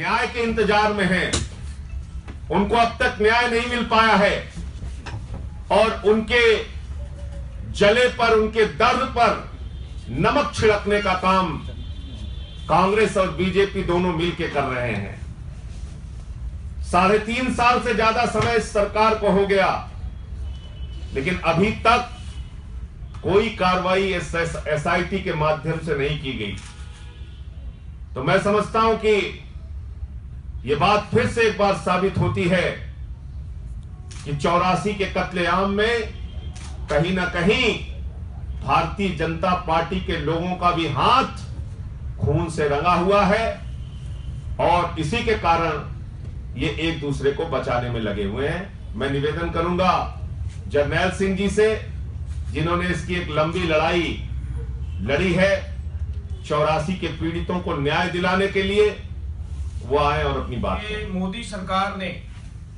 न्याय के इंतजार में हैं, उनको अब तक न्याय नहीं मिल पाया है और उनके जले पर, उनके दर्द पर नमक छिड़कने का काम कांग्रेस और बीजेपी दोनों मिलकर कर रहे हैं। 3.5 साल से ज्यादा समय इस सरकार को हो गया, लेकिन अभी तक कोई कार्रवाई एसआईटी के माध्यम से नहीं की गई। तो मैं समझता हूं कि यह बात फिर से एक बार साबित होती है कि 84 के कत्लेआम में कहीं ना कहीं भारतीय जनता पार्टी के लोगों का भी हाथ खून से रंगा हुआ है और इसी के कारण ये एक दूसरे को बचाने में लगे हुए हैं। मैं निवेदन करूंगा जरनैल सिंह जी से, जिन्होंने इसकी एक लंबी लड़ाई लड़ी है 84 के पीड़ितों को न्याय दिलाने के लिए, वो आए और अपनी बात करें। मोदी सरकार ने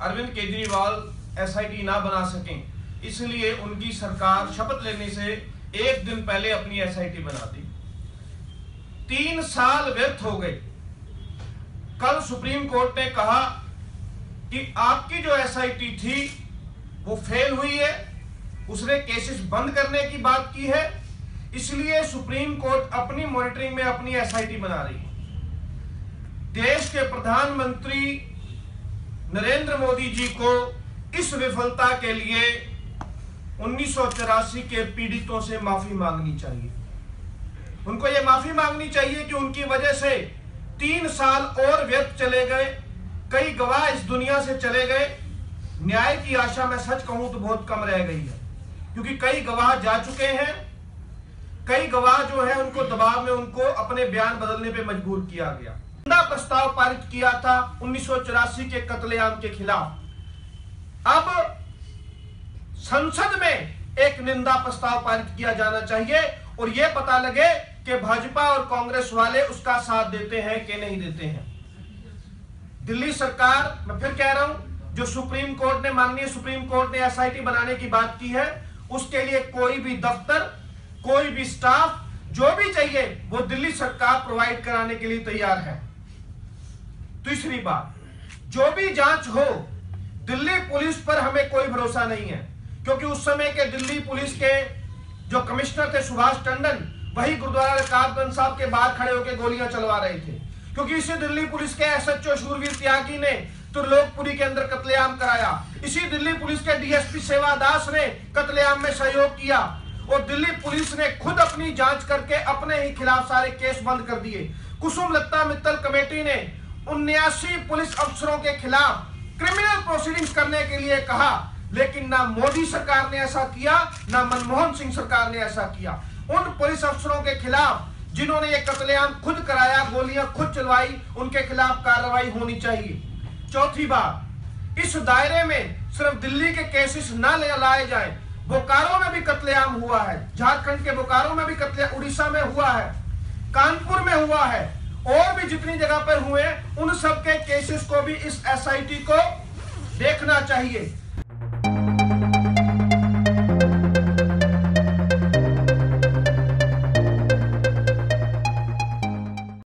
अरविंद केजरीवाल एसआईटी ना बना सकें, इसलिए उनकी सरकार शपथ लेने से एक दिन पहले अपनी एसआईटी बना दी। 3 साल व्यर्थ हो गए। कल सुप्रीम कोर्ट ने कहा कि आपकी जो एसआईटी थी वो फेल हुई है, उसने केसेस बंद करने की बात की है, इसलिए सुप्रीम कोर्ट अपनी मॉनिटरिंग में अपनी एसआईटी बना रही है। देश के प्रधानमंत्री नरेंद्र मोदी जी को इस विफलता के लिए 1984 के पीड़ितों से माफी मांगनी चाहिए। उनको यह माफी मांगनी चाहिए कि उनकी वजह से 3 साल और व्यर्थ चले गए, कई गवाह इस दुनिया से चले गए। न्याय की आशा में सच कहूं तो बहुत कम रह गई है, क्योंकि कई गवाह जा चुके हैं। कई गवाह जो है उनको दबाव में उनको अपने बयान बदलने पे मजबूर किया गया। निंदा प्रस्ताव पारित किया था 1984 के कत्लेआम के खिलाफ। अब संसद में एक निंदा प्रस्ताव पारित किया जाना चाहिए और यह पता लगे कि भाजपा और कांग्रेस वाले उसका साथ देते हैं कि नहीं देते हैं। दिल्ली सरकार, मैं फिर कह रहा हूं, जो सुप्रीम कोर्ट ने, माननीय सुप्रीम कोर्ट ने एसआईटी बनाने की बात की है, उसके लिए कोई भी दफ्तर, कोई भी स्टाफ, जो भी चाहिए वो दिल्ली सरकार प्रोवाइड कराने के लिए तैयार है। तीसरी बात, जो भी जांच हो, दिल्ली पुलिस पर हमें कोई भरोसा नहीं है, क्योंकि उस समय के दिल्ली पुलिस के जो कमिश्नर थे सुभाष टंडन, वही गुरुद्वारा रकाबगंज साहब के बाहर खड़े होकर गोलियां चलवा रहे थे, क्योंकि इसी दिल्ली पुलिस के एसएचओ शूरवीर त्यागी ने त्रिलोकपुरी के अंदर कत्लेआम कराया। इसी दिल्ली पुलिस के डीएसपी सेवा दास ने कत्लेआम में सहयोग किया और दिल्ली पुलिस ने खुद अपनी जांच करके अपने ही खिलाफ सारे केस बंद कर दिए। कुसुम लता मित्तल कमेटी ने 79 पुलिस अफसरों के खिलाफ क्रिमिनल प्रोसीडिंग्स करने के लिए कहा, लेकिन ना मोदी सरकार ने ऐसा किया, ना मनमोहन सिंह सरकार ने ऐसा किया। उन पुलिस अफसरों के खिलाफ जिन्होंने ये कत्लेआम खुद कराया, गोलियां खुद चलवाई, उनके खिलाफ कार्रवाई होनी चाहिए। चौथी बात, इस दायरे में सिर्फ दिल्ली के केसेस न लाए जाएं, बोकारो में भी कत्लेआम हुआ है, झारखंड के बोकारो में भी कत्लेआम, उड़ीसा में हुआ है, कानपुर में हुआ है, और भी जितनी जगह पर हुए उन सब के केसेस को भी इस एसआईटी को देखना चाहिए।